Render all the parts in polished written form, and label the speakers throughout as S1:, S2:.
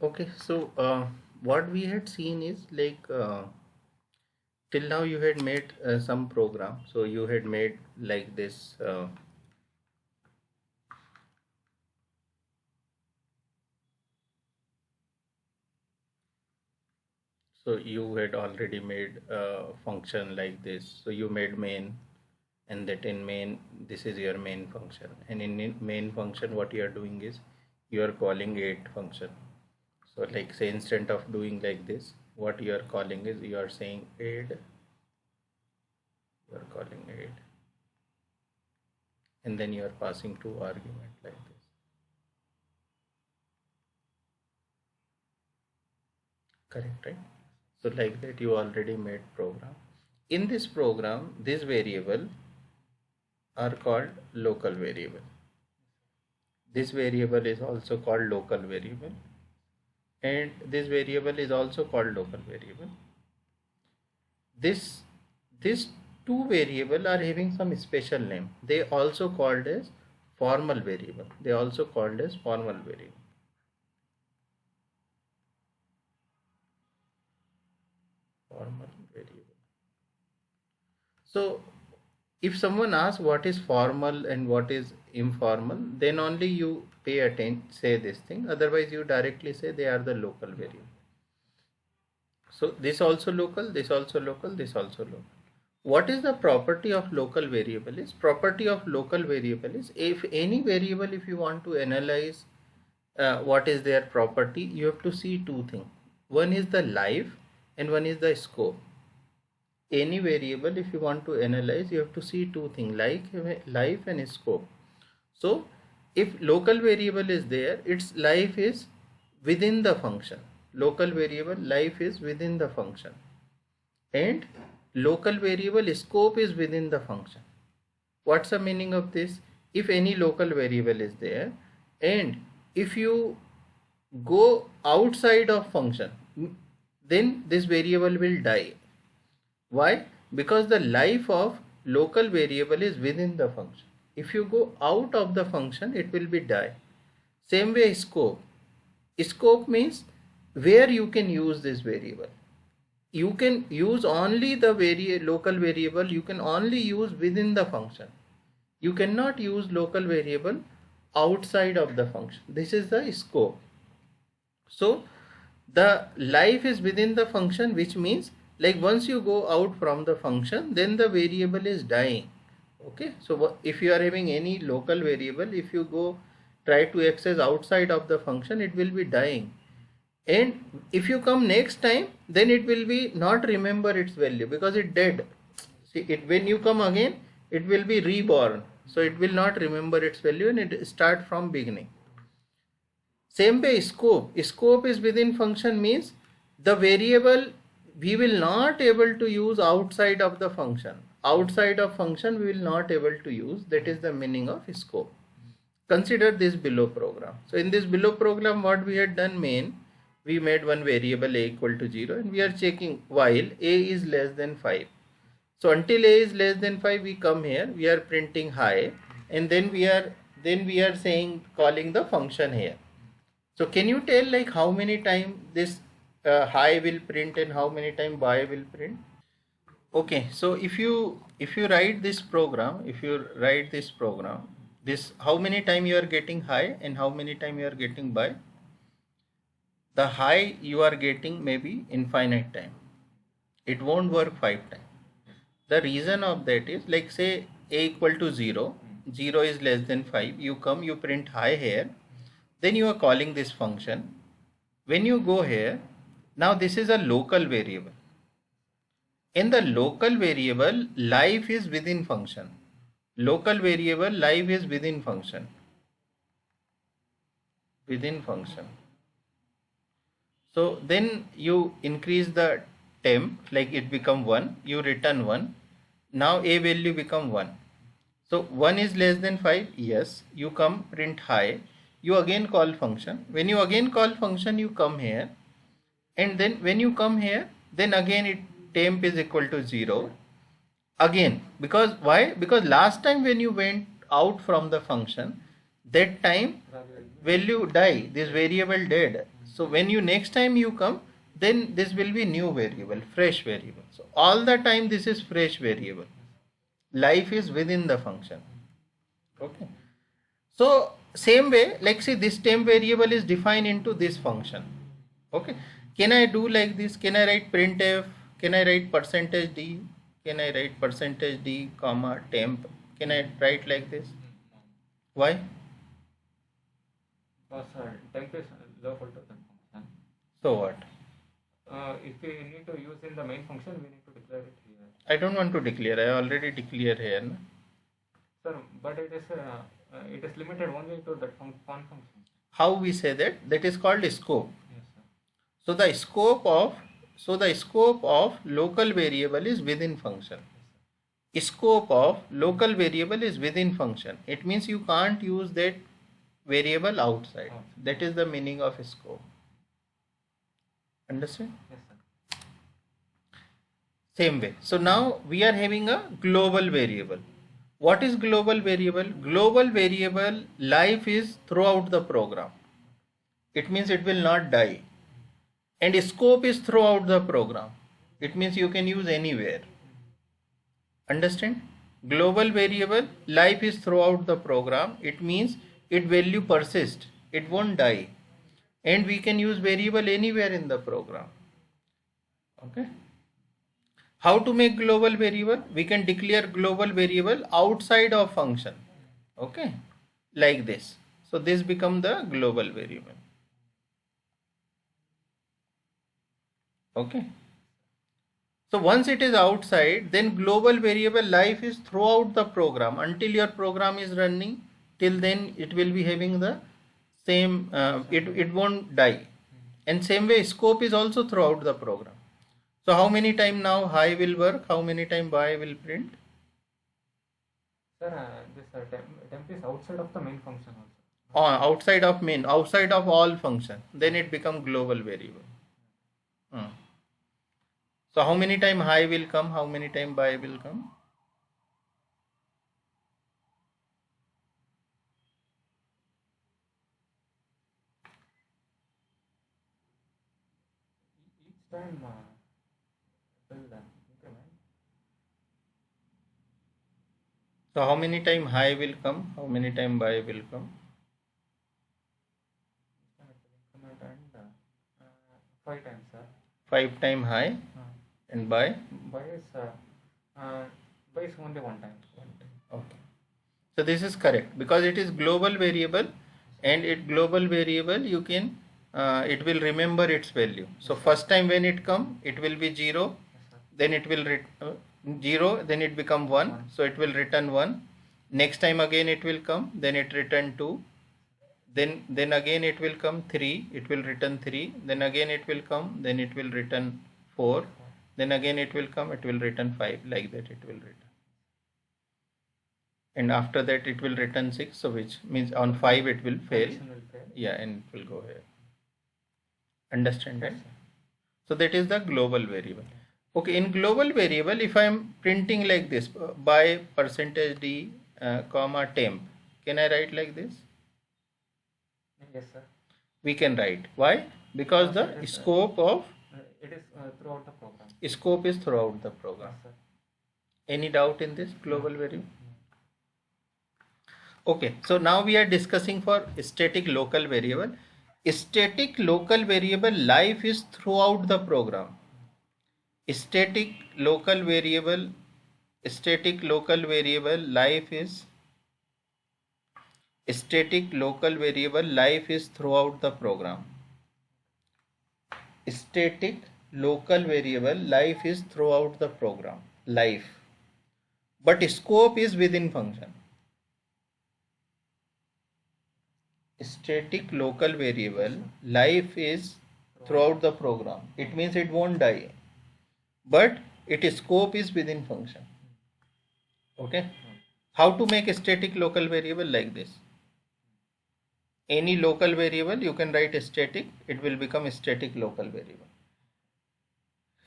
S1: Okay, so what we had seen is like till now you had made some program. So you had made like this. So you had already made a function like this. So you made main, and that in main, this is your main function. And in main function, what you are doing is you are calling it function. So like say instead of doing like this, what you are calling is you are saying add, you are calling add, and then you are passing two argument like this. Correct, right? So like that you already made program. In this program, this variable are called local variable. This variable is also called local variable, and this variable is also called local variable. This two variable are having some special name. They also called as formal variable. They also called as formal variable. Formal variable. So if someone asks what is formal and what is informal, then only you pay attention, say this thing. Otherwise you directly say they are the local variable. So this also local, this also local, this also local. What is the property of local variable is? Property of local variable is, if any variable, if you want to analyze what is their property, you have to see two things. One is the life and one is the scope. Any variable, if you want to analyze, you have to see two things, like life and scope. So if local variable is there, its life is within the function. Local variable life is within the function, and local variable scope is within the function. What's the meaning of this? If any local variable is there, and if you go outside of function, then this variable will die. Why? Because the life of local variable is within the function. If you go out of the function, it will be die. Same way scope. Scope means where you can use this variable. You can use only the local variable, you can only use within the function. You cannot use local variable outside of the function. This is the scope. So the life is within the function, which means like once you go out from the function, then the variable is dying. Okay, so if you are having any local variable, if you go try to access outside of the function, it will be dying. And if you come next time, then it will be not remember its value because it dead. See it, when you come again, it will be reborn, so it will not remember its value and it start from beginning. Same way scope. Scope is within function means the variable we will not able to use outside of the function. Outside of function we will not able to use. That is the meaning of scope. Consider this below program. So in this below program, what we had done, main, we made one variable a equal to 0 and we are checking while a is less than 5. So until a is less than 5, we come here, we are printing high, and then we are saying calling the function here. So can you tell like how many time this high will print and how many time by will print? Okay, so if you write this program, this how many time you are getting high and how many time you are getting by? The high you are getting maybe infinite time. It won't work 5 times. The reason of that is like say a equal to 0, 0 is less than 5, you come, you print high here, then you are calling this function. When you go here, now this is a local variable. In the local variable, life is within function. Local variable life is within function. Within function. So then you increase the temp, like it become 1, you return 1. Now a value become 1. So 1 is less than 5, yes, you come print high, you again call function. When you again call function, you come here, and then when you come here, then again it temp is equal to 0 again. Because why? Because last time when you went out from the function, that time value die, this variable dead. So when you next time you come, then this will be new variable, fresh variable. So all the time this is fresh variable. Life is within the function. Okay. So same way, like see this temp variable is defined into this function. Okay. Can I do like this? Can I write printf? Can I write percentage %d? Can I write percentage %d comma temp? Can I write like this? Why?
S2: Because temp is local to the function.
S1: So what?
S2: If we need to use in the main function, we need to declare it here.
S1: I don't want to declare. I already declare here. No?
S2: Sir, but it is limited only to that one function.
S1: How we say that? That is called scope.
S2: Yes, sir.
S1: So the scope of local variable is within function. Scope of local variable is within function. It means you can't use that variable outside. That is the meaning of scope. Understand?
S2: Yes, sir.
S1: Same way. So now we are having a global variable. What is global variable? Global variable life is throughout the program. It means it will not die. And scope is throughout the program. It means you can use anywhere. Understand? Global variable life is throughout the program. It means its value persists. It won't die. And we can use variable anywhere in the program. Okay. How to make global variable? We can declare global variable outside of function. Okay. Like this. So this become the global variable. Okay. So once it is outside, then global variable life is throughout the program until your program is running. Till then it will be having the same, it won't die. And same way scope is also throughout the program. So how many time now high will work? How many time by will print?
S2: Sir, this temp is outside of the main function also.
S1: Outside of main, outside of all function. Then it become global variable. So how many time high will come? How many time by will come?
S2: Each time will increment.
S1: So how many time high will come? How many time by will come?
S2: Increment and 5 times, sir.
S1: 5 time high and by?
S2: By is only 1 time.
S1: Okay. So this is correct because it is global variable, and it global variable you can it will remember its value. So first time when it come, it will be 0, then it will 0, then it become 1, so it will return 1. Next time again it will come, then it return 2. Then again it will come 3, it will return 3. Then again it will come, then it will return 4. Then again it will come, it will return 5. Like that it will return. And after that it will return 6. So which means on 5 it will fail. Yeah, and it will go here. Understand that? So that is the global variable. Okay, in global variable, if I am printing like this by %d comma temp, can I write like this?
S2: Yes, sir.
S1: We can write. Why? Because the scope of
S2: it is throughout the program.
S1: Scope is throughout the program.
S2: Yes, sir.
S1: Any doubt in this global variable? Okay, so now we are discussing for static local variable. Static local variable life is throughout the program. Static local variable life is throughout the program. Static local variable life is throughout the program. But scope is within function. Static local variable life is throughout the program. It means it won't die, but its scope is within function. Okay. How to make a static local variable like this? Any local variable you can write static, it will become a static local variable.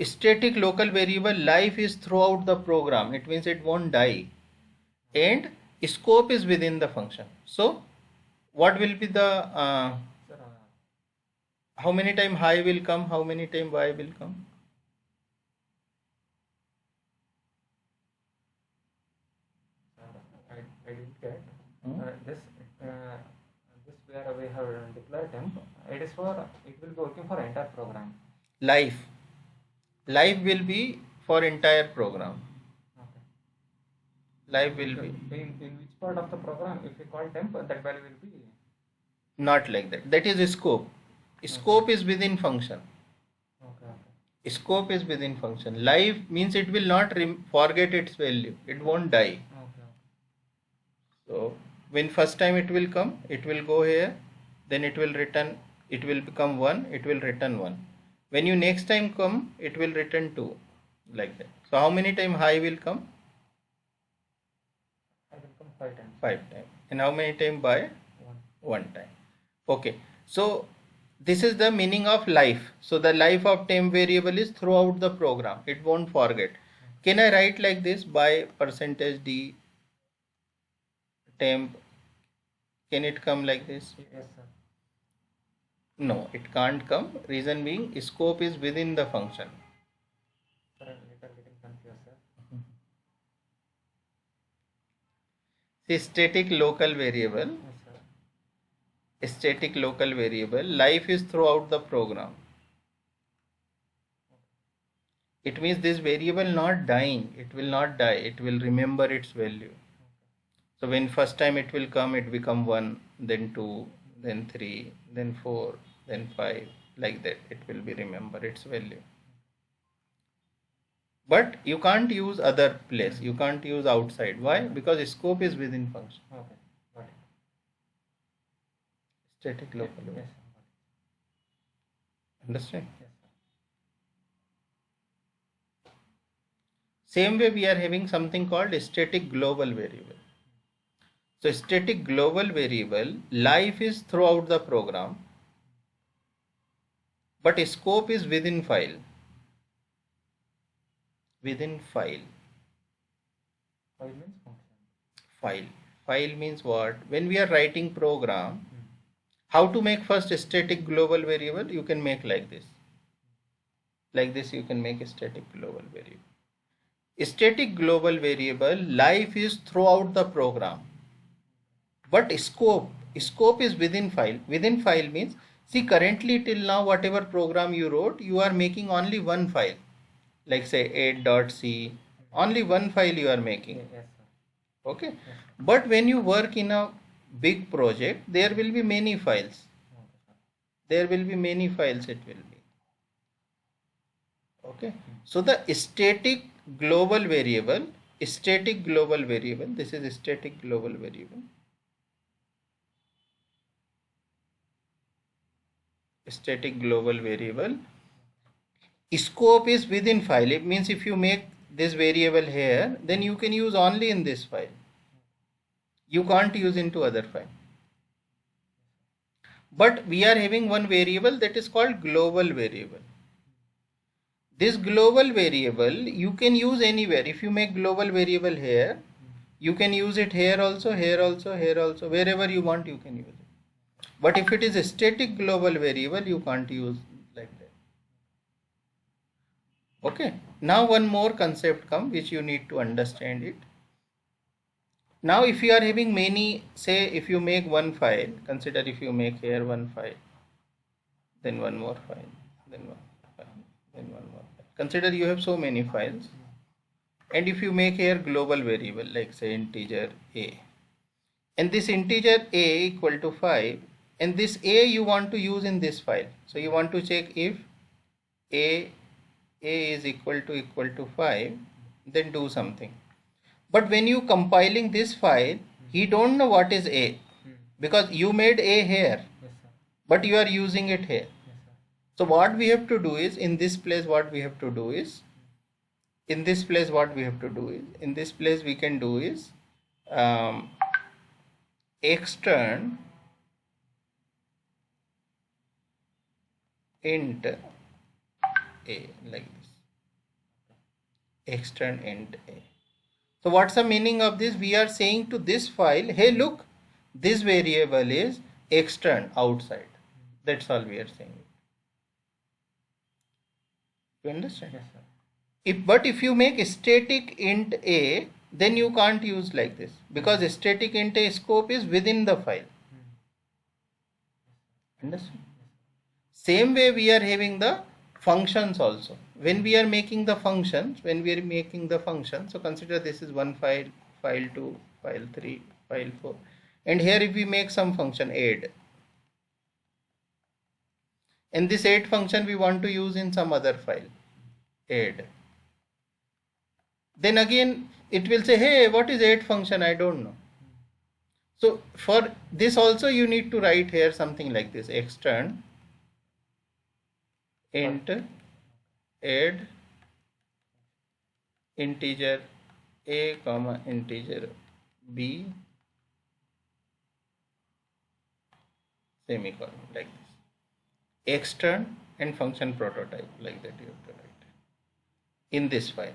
S1: Static local variable life is throughout the program. It means it won't die, and scope is within the function. So what will be the
S2: Sir,
S1: how many time high will come, how many time y will come?
S2: I didn't get
S1: Hmm?
S2: this where we have declared temp. It is for, it will be working for entire program.
S1: Life will be for entire program.
S2: Okay.
S1: Life will be
S2: In which part of the program, if we call temp, that value will be.
S1: not like that. That is scope. Scope is within function.
S2: Okay.
S1: Scope is within function. Life means it will not forget its value. It won't die.
S2: Okay.
S1: So when first time it will come, it will go here, then it will return, it will become 1, it will return 1. When you next time come, it will return 2, like that. So how many time high will come?
S2: I will come 5 times.
S1: 5 times. And how many time by? 1 time. Okay. So this is the meaning of life. So the life of temp variable is throughout the program. It won't forget. Can I write like this by percentage d temp? Can it come like this?
S2: Yes, sir.
S1: No, it can't come. Reason being, scope is within the function.
S2: Sir, I'm little getting confused, sir.
S1: See, static local variable.
S2: Yes, sir.
S1: Static local variable. Life is throughout the program. It means this variable not dying. It will not die. It will remember its value. So when first time it will come, it become 1, then 2, then 3, then 4, then 5, like that. It will be remember its value. But you can't use other place. You can't use outside. Why? Because scope is within function.
S2: Okay. Got it.
S1: Static local.
S2: Yes, sir. Got it.
S1: Understand?
S2: Yes, sir.
S1: Same way we are having something called static global variable. So static global variable, life is throughout the program, but scope is within file. Within file.
S2: File means function.
S1: File means what? When we are writing program, how to make first a static global variable? You can make like this. Like this you can make a static global variable. A static global variable, life is throughout the program. But scope is within file. Within file means, see, currently till now whatever program you wrote, you are making only one file. Like say 8.c, only one file you are making.
S2: Yes, sir.
S1: Okay.
S2: Yes.
S1: But when you work in a big project, there will be many files.
S2: Okay, sir.
S1: There will be many files it will be. Okay. So the static global variable, this is static global variable. Static global variable. Scope is within file. It means if you make this variable here, then you can use only in this file. You can't use into other file. But we are having one variable that is called global variable. This global variable you can use anywhere. If you make global variable here, you can use it here also, here also, here also, wherever you want you can use it. But if it is a static global variable, you can't use like that. Okay. Now one more concept comes which you need to understand it. Now if you are having many, say if you make one file, consider if you make here one file, then one more file, then one file, then one more file. Consider you have so many files, and if you make here global variable like say integer a, and this integer a equal to 5, and this a you want to use in this file. So you want to check if a is equal to 5, then do something. But when you compiling this file, he don't know what is a, because you made a here,
S2: Yes, sir.
S1: but you are using it here.
S2: Yes, sir.
S1: So what we have to do is, in this place what we have to do is, in this place we can do is extern int a, like this. Extern int a. So what's the meaning of this? We are saying to this file, hey look, This variable is extern, outside. That's all we are saying. You understand?
S2: Yes, sir.
S1: But if you make static int a, then you can't use like this, because static int a scope is within the file. Understand? Same way we are having the functions also. When we are making the functions, so consider this is one file, file 2, file 3, file 4, and here if we make some function add, and this add function we want to use in some other file, add, then again it will say, hey, what is add function? I don't know. So for this also you need to write here something like this: extern int add integer a comma integer b semicolon, like this. Extern and function prototype, like that you have to write in this file,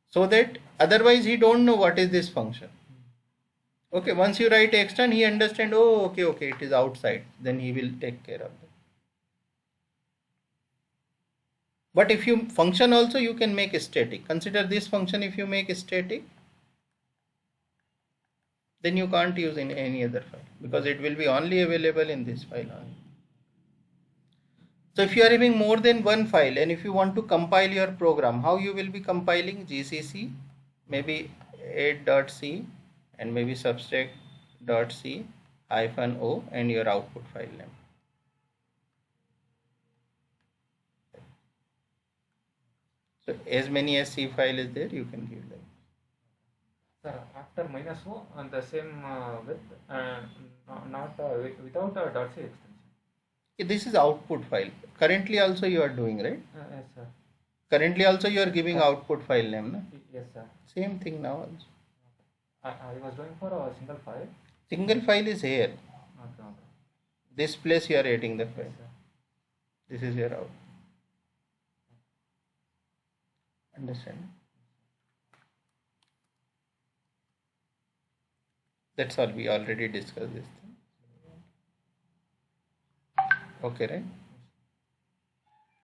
S1: so that otherwise he don't know what is this function. Okay, once you write extern, he understand, oh, okay, it is outside, then he will take care of that. But if you function also, you can make static. Consider this function, if you make static, then you can't use in any other file, because it will be only available in this file only. So if you are having more than one file, and if you want to compile your program, how you will be compiling? GCC, maybe add.c, and maybe substract.c -o, and your output file name. So as many as C file is there, you can give like.
S2: Sir, after -o on the same width, not without a .c extension.
S1: This is output file. Currently also you are doing, right?
S2: Yes, sir.
S1: Currently also you are giving output file name, no?
S2: Yes, sir.
S1: Same thing now also.
S2: I was doing for a single file.
S1: Single file is here.
S2: Okay.
S1: This place you are adding the file.
S2: Yes, sir.
S1: This is your out. Understand? That's all. We already discussed this thing. Okay, right?